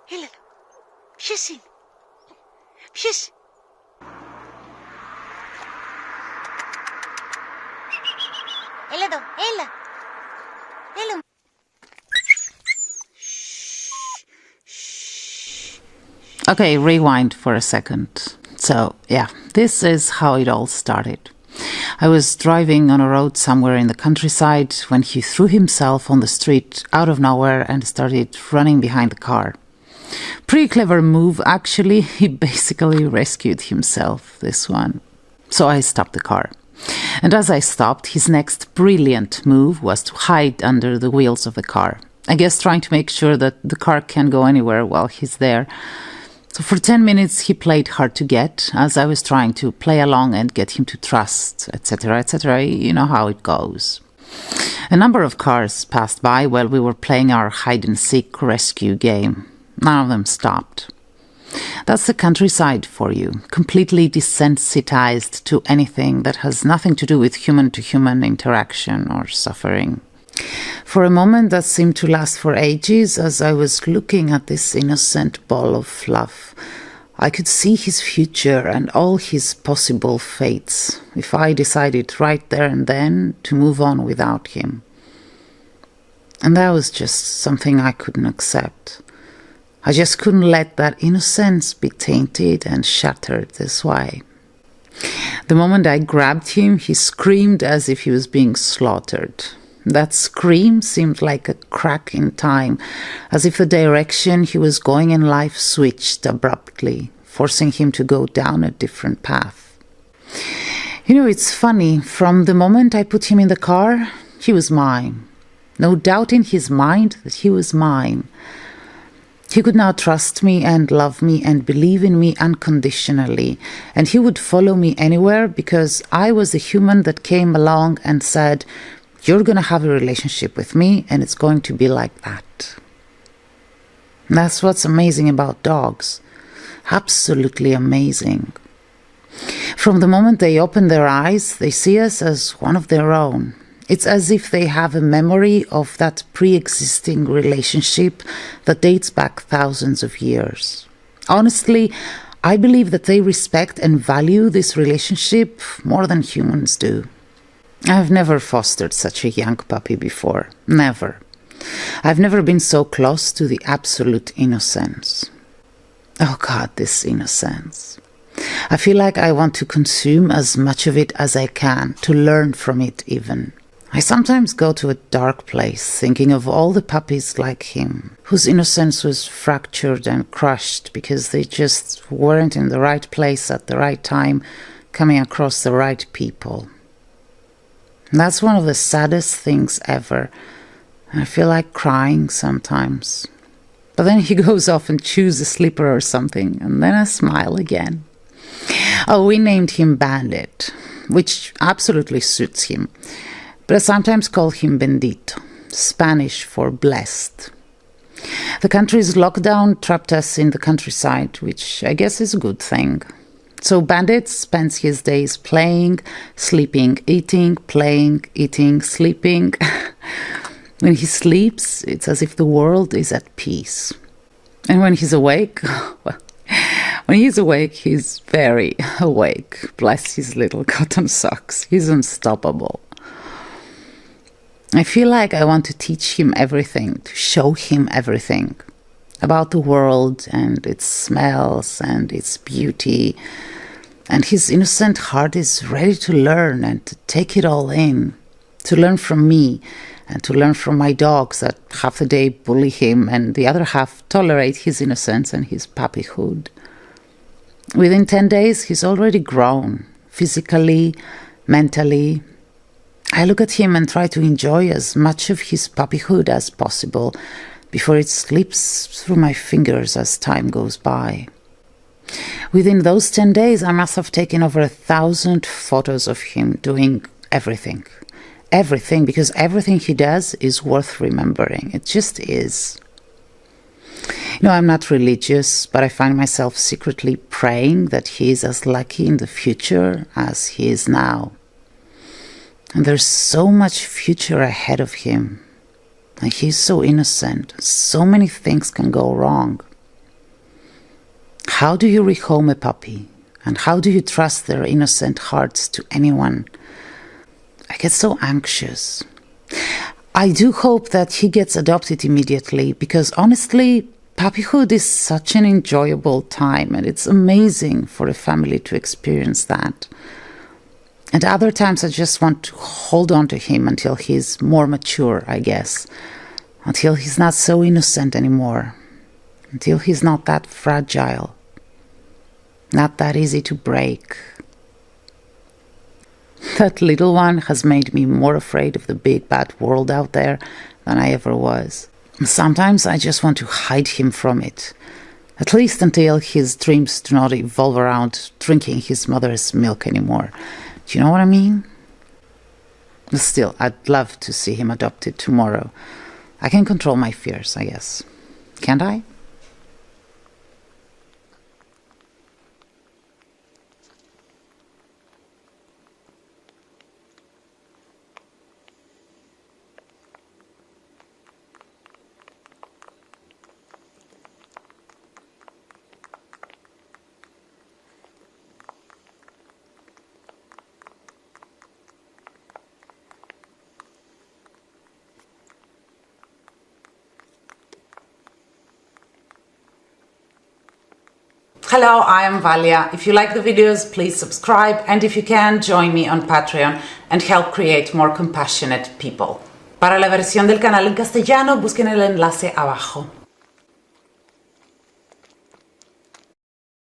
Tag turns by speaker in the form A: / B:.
A: Έλα εδώ. Ποιος είναι? Ποιος? Έλα εδώ. Έλα. Έλα.
B: Okay, rewind for a second. So, yeah, this is how it all started. I was driving on a road somewhere in the countryside when he threw himself on the street out of nowhere and started running behind the car. Pretty clever move, actually. He basically rescued himself, this one. So I stopped the car. And as I stopped, his next brilliant move was to hide under the wheels of the car. I guess trying to make sure that the car can't go anywhere while he's there. So for 10 minutes he played hard to get, as I was trying to play along and get him to trust, etc., etc. You know how it goes. A number of cars passed by while we were playing our hide-and-seek rescue game. None of them stopped. That's the countryside for you, completely desensitized to anything that has nothing to do with human-to-human interaction or suffering. For a moment that seemed to last for ages, as I was looking at this innocent ball of fluff, I could see his future and all his possible fates, if I decided right there and then to move on without him. And that was just something I couldn't accept. I just couldn't let that innocence be tainted and shattered this way. The moment I grabbed him, he screamed as if he was being slaughtered. That scream seemed like a crack in time, as if the direction he was going in life switched abruptly, forcing him to go down a different path. You know, it's funny, from the moment I put him in the car, he was mine. No doubt in his mind that he was mine. He could now trust me and love me and believe in me unconditionally, and he would follow me anywhere because I was the human that came along and said, "You're going to have a relationship with me, and it's going to be like that." That's what's amazing about dogs. Absolutely amazing. From the moment they open their eyes, they see us as one of their own. It's as if they have a memory of that pre-existing relationship that dates back thousands of years. Honestly, I believe that they respect and value this relationship more than humans do. I've never fostered such a young puppy before. Never. I've never been so close to the absolute innocence. Oh God, this innocence. I feel like I want to consume as much of it as I can, to learn from it even. I sometimes go to a dark place thinking of all the puppies like him, whose innocence was fractured and crushed because they just weren't in the right place at the right time, coming across the right people. That's one of the saddest things ever. I feel like crying sometimes. But then he goes off and chews a slipper or something, and then I smile again. Oh, we named him Bandit, which absolutely suits him. But I sometimes call him Bendito, Spanish for blessed. The country's lockdown trapped us in the countryside, which I guess is a good thing. So Bandit spends his days playing, sleeping, eating, playing, eating, sleeping. When he sleeps, it's as if the world is at peace. And when he's awake, well, when he's awake, he's very awake. Bless his little cotton socks. He's unstoppable. I feel like I want to teach him everything, to show him everything about the world and its smells and its beauty. And his innocent heart is ready to learn and to take it all in, to learn from me and to learn from my dogs that half the day bully him and the other half tolerate his innocence and his puppyhood. Within 10 days, he's already grown, physically, mentally. I look at him and try to enjoy as much of his puppyhood as possible before it slips through my fingers as time goes by. Within those 10 days, I must have taken over 1,000 photos of him doing everything. Everything, because everything he does is worth remembering. It just is. You know, I'm not religious, but I find myself secretly praying that he is as lucky in the future as he is now. And there's so much future ahead of him. And he's so innocent. So many things can go wrong. How do you rehome a puppy? And how do you trust their innocent hearts to anyone? I get so anxious. I do hope that he gets adopted immediately because honestly, puppyhood is such an enjoyable time and it's amazing for a family to experience that. And other times I just want to hold on to him until he's more mature, I guess. Until he's not so innocent anymore. Until he's not that fragile. Not that easy to break. That little one has made me more afraid of the big bad world out there than I ever was. Sometimes I just want to hide him from it. At least until his dreams do not evolve around drinking his mother's milk anymore. Do you know what I mean? Still, I'd love to see him adopted tomorrow. I can control my fears, I guess. Can't I? Hello, I am Valia. If you like the videos, please subscribe, and if you can, join me on Patreon and help create more compassionate people. Para la versión del canal en castellano, busquen el enlace abajo.